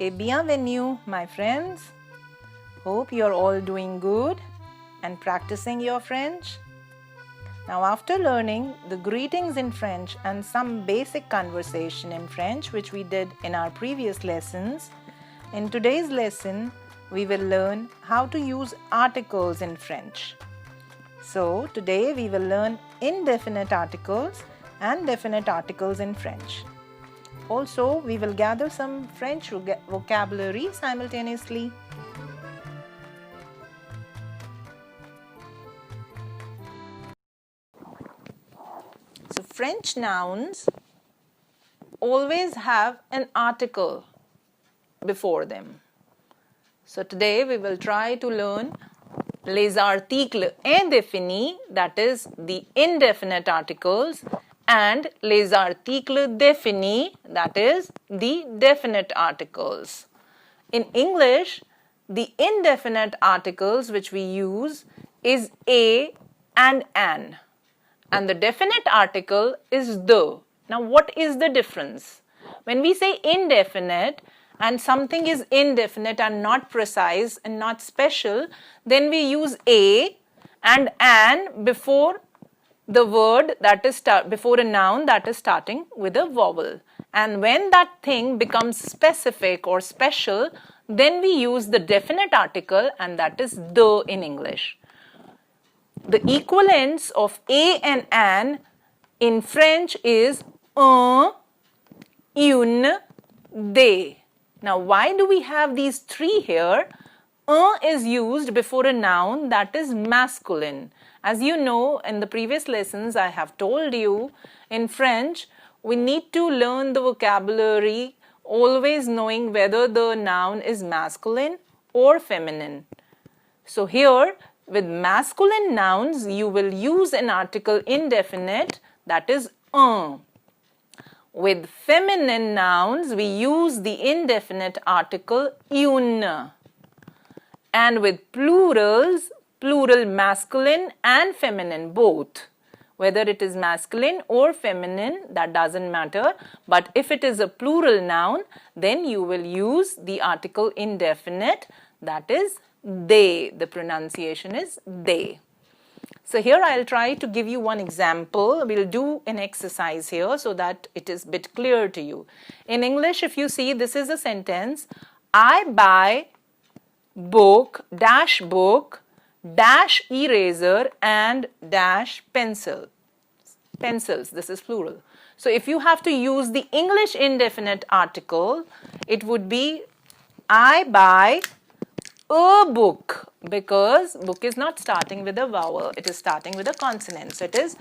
Okay, bienvenue, my friends. Hope you're all doing good and practicing your French. Now, after learning the greetings in French and some basic conversation in French, which we did in our previous lessons, in today's lesson, we will learn how to use articles in French. So, today we will learn indefinite articles and definite articles in French. Also, we will gather some French vocabulary simultaneously. So, French nouns always have an article before them. So, today we will try to learn les articles indéfinis, that is the indefinite articles, and les articles définis, that is the definite articles. In English, the indefinite articles which we use is a and an, and the definite article is the. Now, what is the difference? When we say indefinite and something is indefinite and not precise and not special, then we use a and an before the word that is before a noun that is starting with a vowel. And when that thing becomes specific or special, then we use the definite article, and that is the in English. The equivalents of a and an in French is un, une, des. Now, why do we have these three here? Un is used before a noun that is masculine. As you know, in the previous lessons, I have told you, in French, we need to learn the vocabulary always knowing whether the noun is masculine or feminine. So here, with masculine nouns, you will use an article indefinite, that is un. With feminine nouns, we use the indefinite article une. And with plurals, plural masculine and feminine both. Whether it is masculine or feminine, that doesn't matter. But if it is a plural noun, then you will use the article indefinite, that is they. The pronunciation is they. So here I'll try to give you one example. We'll do an exercise here so that it is a bit clear to you. In English, if you see, this is a sentence. I buy book, dash eraser and dash pencils. This is plural. So if you have to use the English indefinite article, it would be I buy a book, because book is not starting with a vowel, it is starting with a consonant. So it is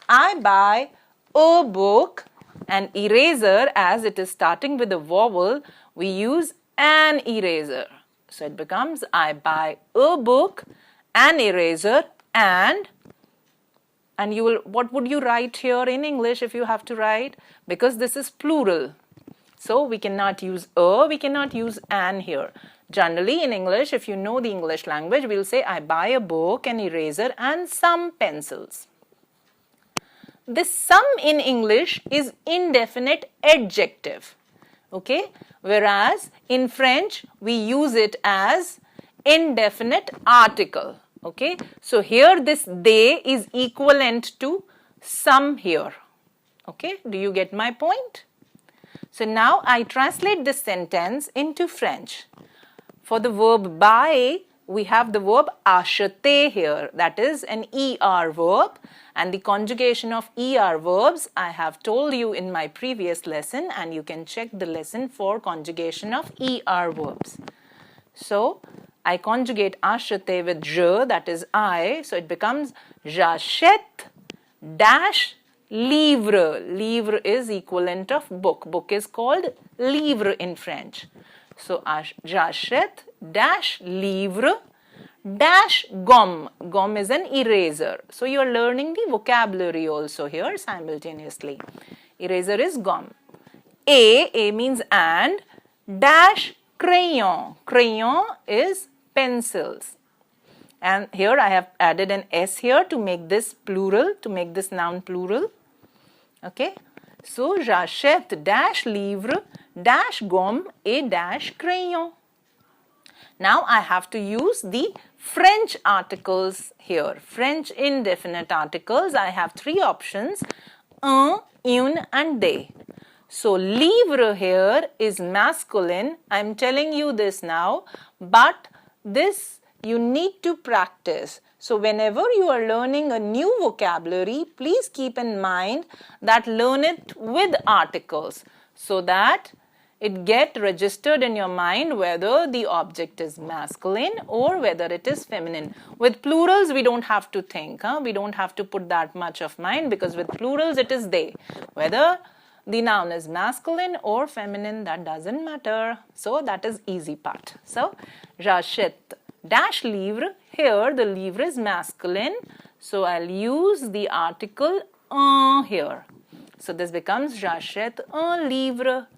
I buy a book, and eraser, as it is starting with a vowel, we use an eraser. So it becomes I buy a book, an eraser, and you will, what would you write here in English if you have to write? Because this is plural. So we cannot use a, we cannot use an here. Generally in English, if you know the English language, we'll say I buy a book, an eraser, and some pencils. This some in English is indefinite adjective. Okay? Whereas in French, we use it as indefinite article. Okay? So here this they is equivalent to some here. Okay? Do you get my point? So now I translate this sentence into French. For the verb buy, we have the verb acheter here. That is an ER verb. And the conjugation of ER verbs I have told you in my previous lesson, and you can check the lesson for conjugation of ER verbs. So I conjugate acheter with je, that is I. So it becomes j'achète dash livre. Livre is equivalent of book. Book is called livre in French. So j'achète dash livre dash gomme. Gomme is an eraser. So you are learning the vocabulary also here simultaneously. Eraser is gomme. A means and, dash crayon. Crayon is pencils. And here I have added an S here to make this plural, to make this noun plural. Okay. So, j'achète dash livre dash gomme et dash crayon. Now I have to use the French articles here. French indefinite articles. I have three options: un, une and des. So livre here is masculine. I'm telling you this now, but this you need to practice. So whenever you are learning a new vocabulary, please keep in mind that learn it with articles so that it get registered in your mind whether the object is masculine or whether it is feminine. With plurals, we don't have to think. We don't have to put that much of mind, because with plurals, it is they. Whether the noun is masculine or feminine, that doesn't matter. So that is easy part. So, j'achète dash livre. Here, the livre is masculine. So, I'll use the article un here. So, this becomes j'achète un livre.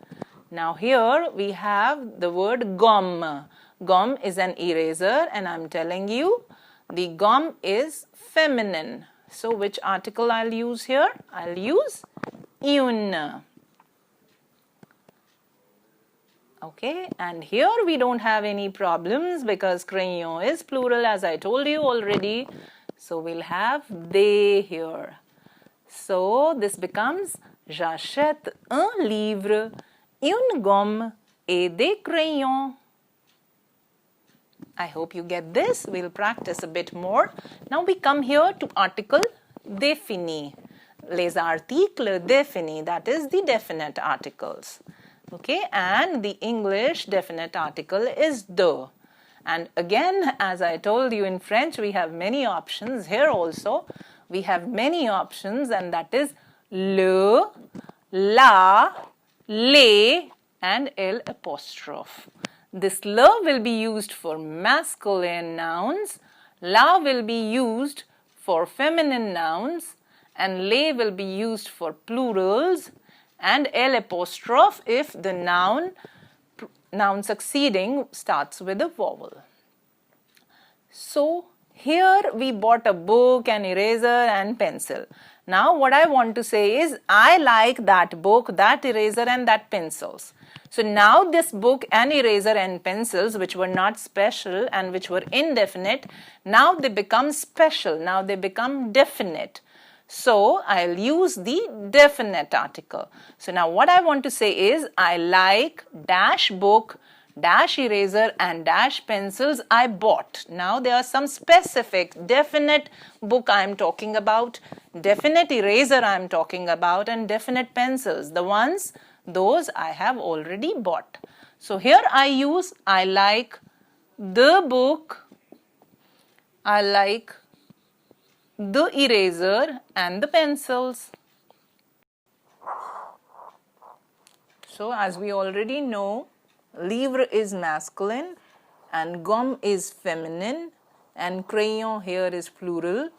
Now here we have the word gomme. Gomme is an eraser, and I'm telling you the gomme is feminine. So which article I'll use here? I'll use une. Okay, and here we don't have any problems because crayon is plural, as I told you already. So we'll have they here. So this becomes j'achète un livre, une gomme et des crayons. I hope you get this. We'll practice a bit more. Now we come here to article défini. Les articles définis, that is the definite articles. Okay, and the English definite article is de. And again, as I told you in French, we have many options. Here also, we have many options, and that is le, la, les and L apostrophe. This le will be used for masculine nouns, la will be used for feminine nouns, and les will be used for plurals, and L apostrophe if the noun succeeding starts with a vowel. So here we bought a book, an eraser and pencil. Now what I want to say is I like that book, that eraser and that pencils. So now this book and eraser and pencils, which were not special and which were indefinite, now they become special, now they become definite. So I'll use the definite article. So now what I want to say is I like dash book, dash eraser and dash pencils I bought. Now there are some specific definite book I am talking about, definite eraser I am talking about, and definite pencils. Those I have already bought. So here I use I like the book, I like the eraser and the pencils. So as we already know, livre is masculine and gomme is feminine and crayon here is plural.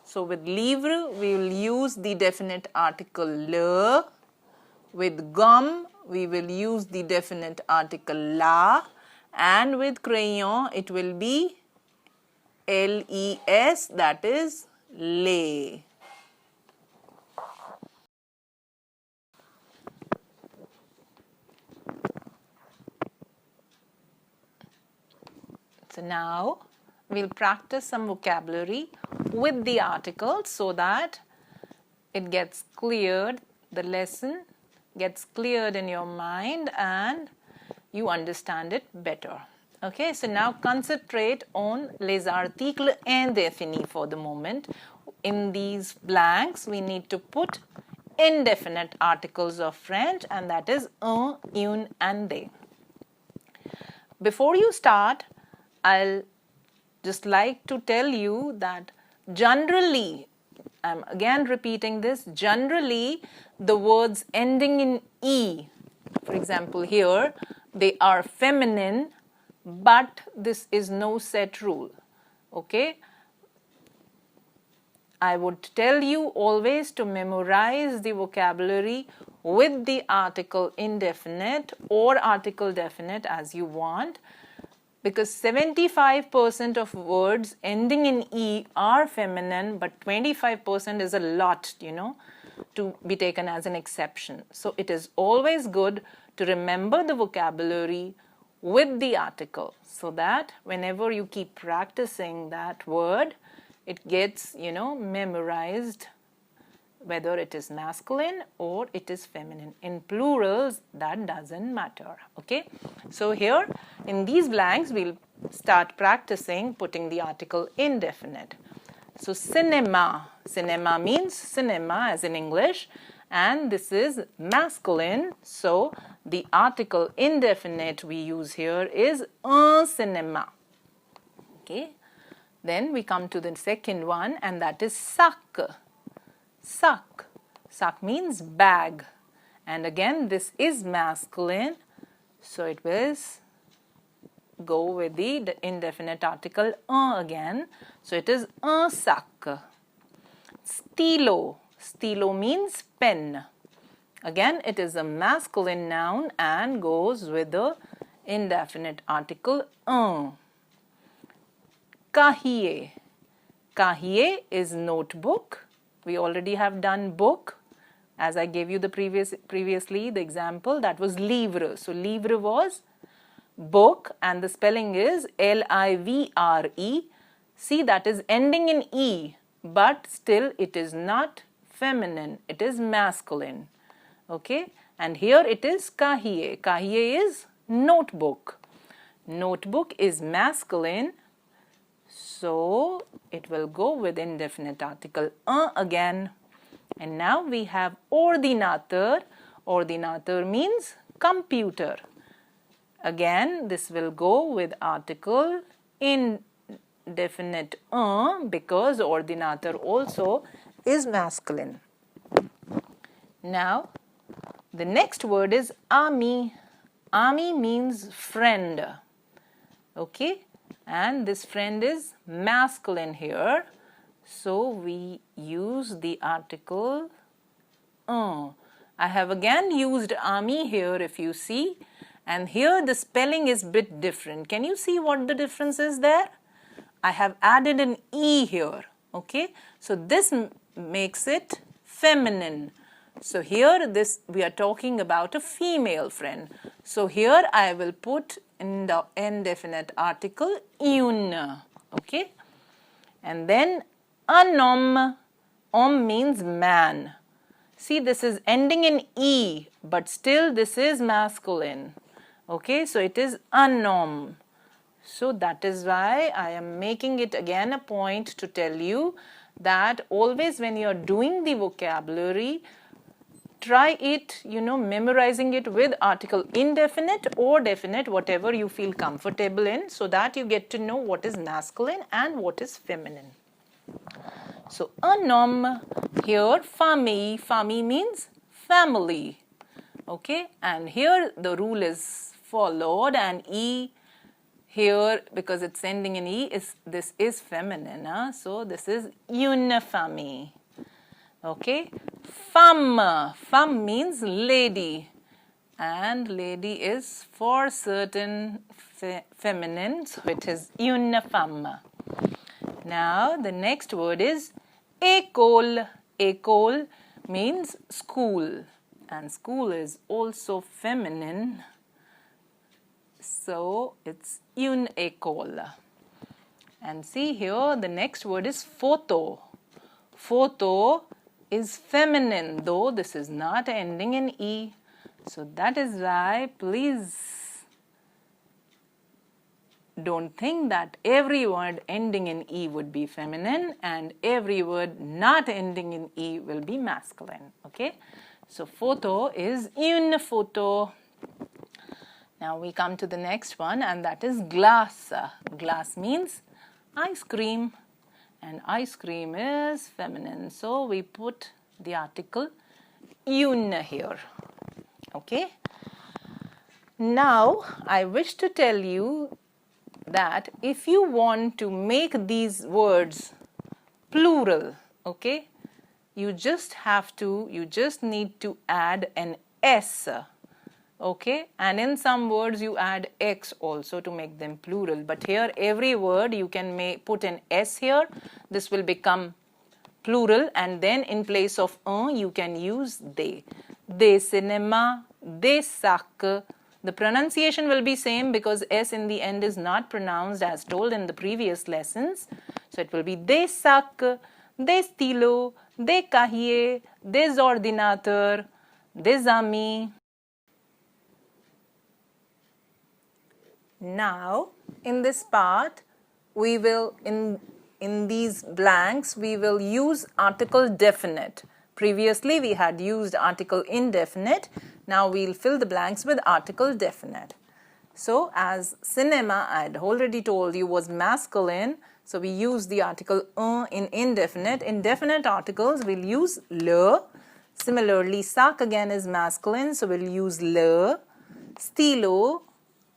So with livre we will use the definite article le. With gomme we will use the definite article la, and with crayon it will be les, that is les. So now we'll practice some vocabulary with the articles so that it gets cleared, the lesson gets cleared in your mind and you understand it better. Okay, so now concentrate on les articles indéfinis for the moment. In these blanks, we need to put indefinite articles of French, and that is un, une and des. Before you start, I'll just like to tell you that generally, I'm again repeating this, generally the words ending in E, for example here, they are feminine, but this is no set rule. Okay? I would tell you always to memorize the vocabulary with the article indefinite or article definite as you want, because 75% of words ending in E are feminine, but 25% is a lot, you know. to be taken as an exception. So it is always good to remember the vocabulary with the article, so that whenever you keep practicing that word, it gets, memorized, whether it is masculine or it is feminine. In plurals, that doesn't matter. Okay, so here in these blanks, we'll start practicing putting the article indefinite. So cinema. Cinema means cinema as in English, and this is masculine. So the article indefinite we use here is un cinéma. Okay. Then we come to the second one, and that is sac. Sac. Sac means bag. And again, this is masculine. So it will go with the indefinite article un again. So it is un sac. Stylo. Stylo means pen. Again, it is a masculine noun and goes with the indefinite article un. Cahier. Cahier is notebook. We already have done book. As I gave you the previously the example, that was livre. So livre was book, and the spelling is L-I-V-R-E. See, that is ending in E, but still it is not feminine, it is masculine. Okay, and here it is cahier. Cahier is notebook. Notebook is masculine, so it will go with indefinite article un again. And now we have ordinateur. Ordinateur means computer. Again, this will go with article indefinite un because ordinateur also is masculine. Now, the next word is ami. Ami means friend. Okay, and this friend is masculine here. So we use the article un. I have again used ami here, if you see, and here the spelling is bit different. Can you see what the difference is there? I have added an E here. Okay, so this makes it feminine. So here we are talking about a female friend. So here I will put in the indefinite article une. Okay, and then un homme. Homme means man. See, this is ending in E, but still this is masculine. Okay, so it is un homme. So that is why I am making it again a point to tell you that always when you are doing the vocabulary, try it, memorizing it with article indefinite or definite, whatever you feel comfortable in, so that you get to know what is masculine and what is feminine. So, un homme, here famille. Famille means family. Okay, and here the rule is followed, and E here, because it's ending in E, this is feminine. So, this is une famille. Okay, femme. Femme means lady, and lady is for certain feminine, so it is une femme. Now the next word is école. École means school, and school is also feminine, so it's une école. And see here the next word is photo. Photo is feminine, though this is not ending in E. So that is why please don't think that every word ending in E would be feminine and every word not ending in E will be masculine. Okay, so photo is une photo. Now we come to the next one, and that is glace. Glace means ice cream, and ice cream is feminine, so we put the article une here. Okay, now I wish to tell you that if you want to make these words plural, okay, you just need to add an S, okay, and in some words you add X also to make them plural, but here every word you can put an S here, this will become plural, and then in place of un you can use they. Des cinémas, des sacs. The pronunciation will be same because S in the end is not pronounced as told in the previous lessons. So it will be des sacs, des stylos, des cahiers, des ordinateurs, des amis. Now, in this part, we will, in these blanks, we will use article definite. Previously, we had used article indefinite. Now, we'll fill the blanks with article definite. So, as cinema, I had already told you, was masculine. So, we use the article un in indefinite. Indefinite articles, we'll use le. Similarly, sac again is masculine. So, we'll use le. Stylo,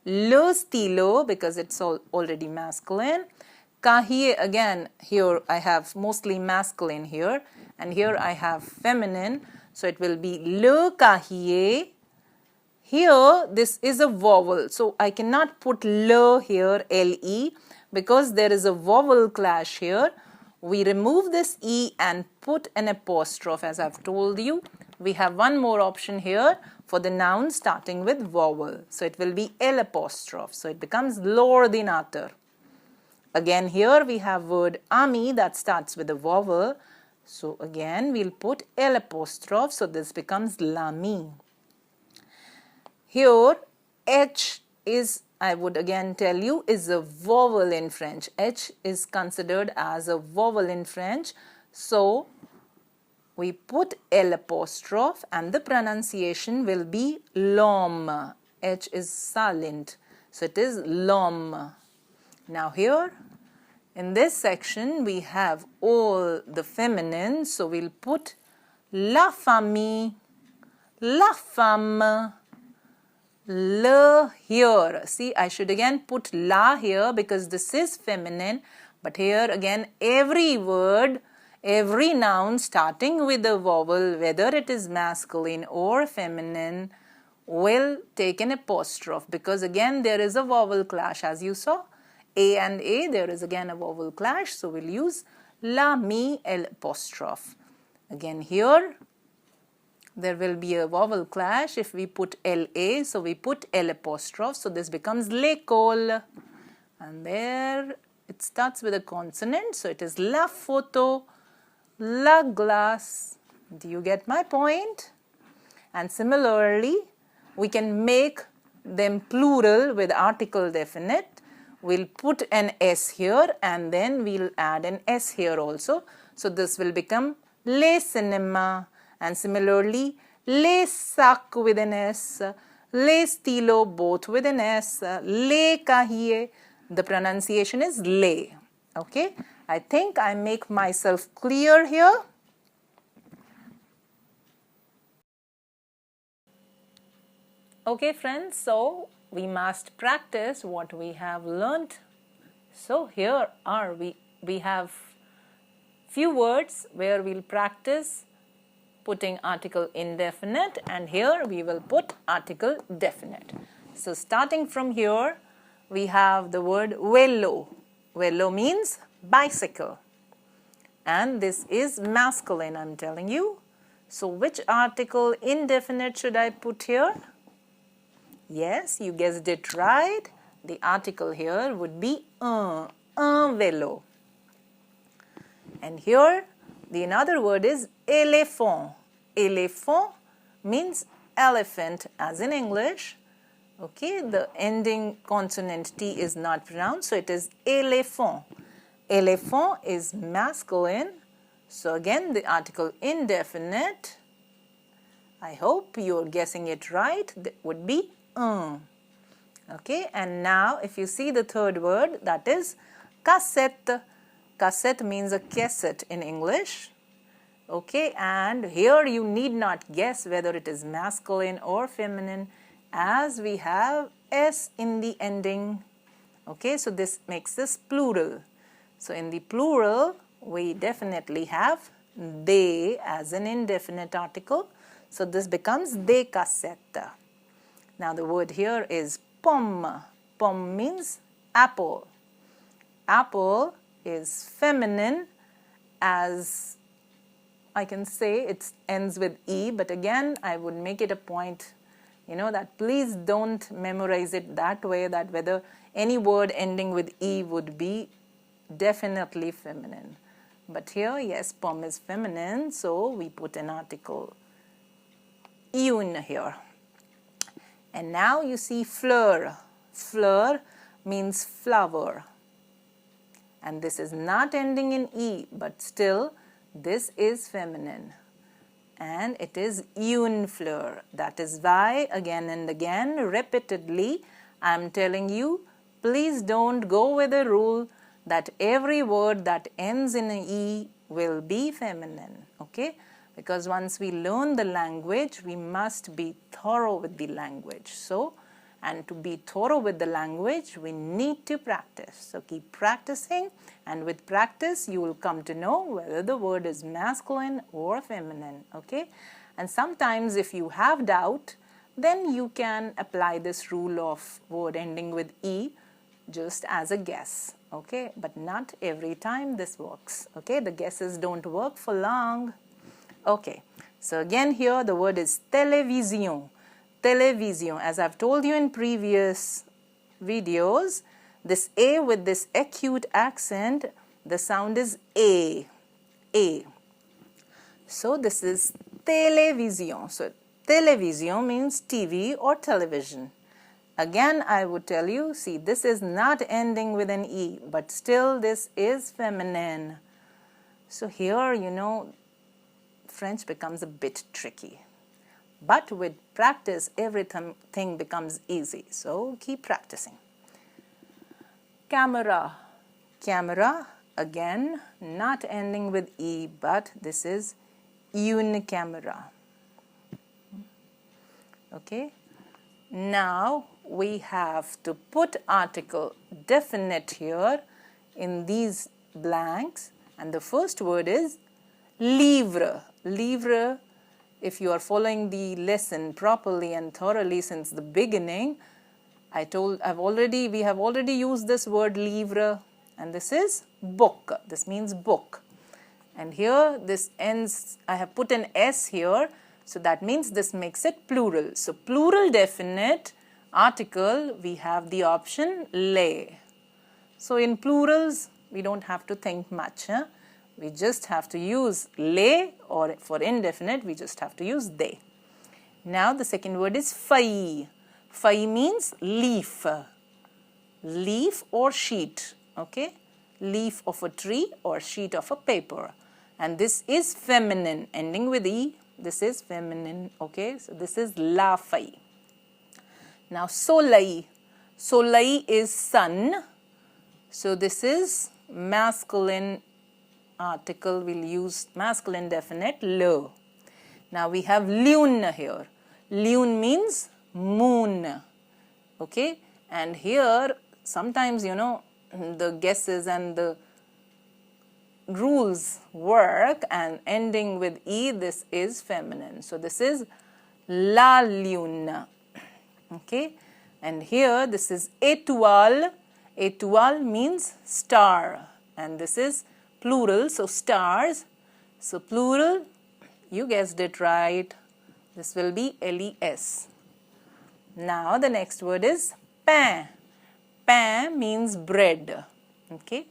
le stylo, because it's already masculine. Cahier, again, here I have mostly masculine here, and here I have feminine, so it will be le cahier. Here, this is a vowel, so I cannot put le here, le, because there is a vowel clash here. We remove this e and put an apostrophe, as I've told you. We have one more option here for the noun starting with vowel. So it will be L apostrophe. So it becomes l'ordinateur. Again here we have word ami that starts with a vowel. So again we'll put L apostrophe. So this becomes l'ami. Here H is, I would again tell you, is a vowel in French. H is considered as a vowel in French. So we put L apostrophe and the pronunciation will be l'homme. H is silent. So it is l'homme. Now here in this section we have all the feminine. So we'll put la famille, la femme, le here. See, I should again put la here because this is feminine. But here again every word, every noun starting with a vowel, whether it is masculine or feminine, will take an apostrophe because again there is a vowel clash, as you saw. A and A, there is again a vowel clash, so we'll use la, mi, L apostrophe. Again here, there will be a vowel clash if we put LA, so we put L apostrophe, so this becomes l'école. And there it starts with a consonant, so it is la photo, la glace. Do you get my point? And similarly, we can make them plural with article definite. We'll put an S here and then we'll add an S here also. So this will become les cinémas. And similarly, les sacs with an S, les stylos both with an S, les cahiers. The pronunciation is les. Okay, I think I make myself clear here. Okay friends, so we must practice what we have learnt. So here are we have few words where we'll practice putting article indefinite, and here we will put article definite. So starting from here, we have the word vélo. Vélo means bicycle. And this is masculine, I'm telling you. So which article indefinite should I put here? Yes, you guessed it right. The article here would be un vélo. And here, the another word is éléphant. Éléphant means elephant as in English. Okay, the ending consonant T is not pronounced, so it is éléphant. Éléphant is masculine. So again, the article indefinite, I hope you're guessing it right, that would be un. Okay, and now if you see the third word, that is cassette. Cassette means a cassette in English. Okay, and here you need not guess whether it is masculine or feminine, as we have S in the ending. Okay, so this makes this plural. So in the plural, we definitely have they as an indefinite article. So this becomes des cassettes. Now the word here is pomme. Pomme means apple. Apple is feminine as I can say it ends with E, but again, I would make it a point, that please don't memorize it that way, that whether any word ending with E would be definitely feminine. But here, yes, pomme is feminine, so we put an article une here. And now you see fleur. Fleur means flower. And this is not ending in E, but still this is feminine. And it is une fleur. That is why again and again, repeatedly, I am telling you, please don't go with the rule that every word that ends in an E will be feminine. Okay? Because once we learn the language, we must be thorough with the language. And to be thorough with the language, we need to practice. So keep practicing, and with practice, you will come to know whether the word is masculine or feminine. Okay? And sometimes if you have doubt, then you can apply this rule of word ending with E just as a guess. Okay? But not every time this works. Okay? The guesses don't work for long. Okay, so again here the word is télévision. Télévision, as I've told you in previous videos, this A with this acute accent, the sound is A. A. So this is télévision. So télévision means TV or television. Again, I would tell you, see, this is not ending with an E, but still this is feminine. So here, French becomes a bit tricky. But with practice, everything becomes easy. So keep practicing. Camera. Camera, again, not ending with E, but this is une camera. Okay. Now we have to put article definite here in these blanks. And the first word is livre. Livre, if you are following the lesson properly and thoroughly since the beginning, we have already used this word livre, and this is book. This means book. And here this ends, I have put an S here, so that means this makes it plural. So plural definite article, we have the option les. So in plurals, we don't have to think much. We just have to use les, or for indefinite, we just have to use they. Now the second word is feuille. Feuille means leaf. Leaf or sheet. Okay? Leaf of a tree or sheet of a paper. And this is feminine, ending with E. This is feminine. Okay? So this is la feuille. Now soleil. Soleil is sun. So this is masculine article, we'll use masculine definite le. Now we have lune here. Lune means moon. Okay? And here sometimes the guesses and the rules work, and ending with E, this is feminine. So this is la lune. Okay? And here this is étoile. Étoile means star, and this is plural, so stars. So plural, you guessed it right. This will be les. Now the next word is pain. Pain means bread. Okay?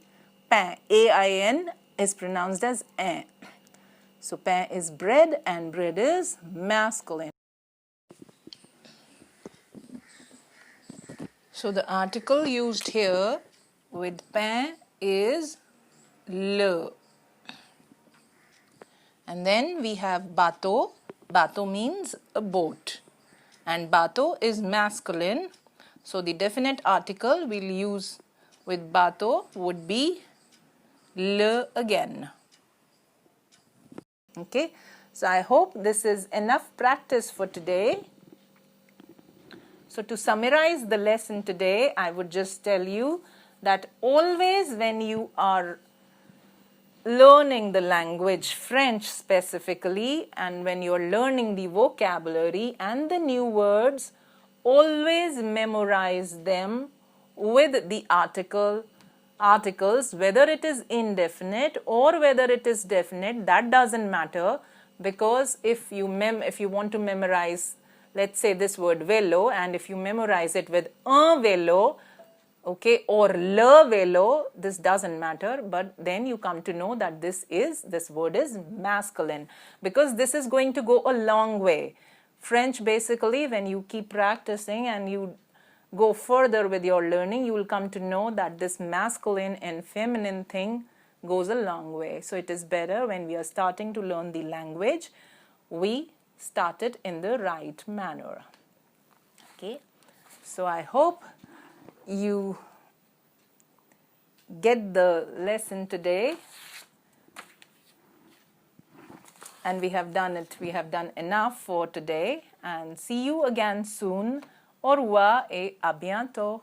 Pain, A-I-N, is pronounced as un. So pain is bread, and bread is masculine. So the article used here with pain is le. And then we have bateau. Bateau means a boat, and bateau is masculine. So the definite article we'll use with bateau would be le again. Okay, so I hope this is enough practice for today. So to summarize the lesson today, I would just tell you that always when you are learning the language French specifically, and when you are learning the vocabulary and the new words, always memorize them with the article articles, whether it is indefinite or whether it is definite, that doesn't matter, because if you want to memorize, let's say, this word vélo, and if you memorize it with un vélo, okay, or le vélo, this doesn't matter, but then you come to know that this word is masculine, because this is going to go a long way. French, basically, when you keep practicing and you go further with your learning, you will come to know that this masculine and feminine thing goes a long way. So it is better when we are starting to learn the language, we start it in the right manner. Okay, so I hope you get the lesson today, and we have done enough for today, and see you again soon. Au revoir et à bientôt.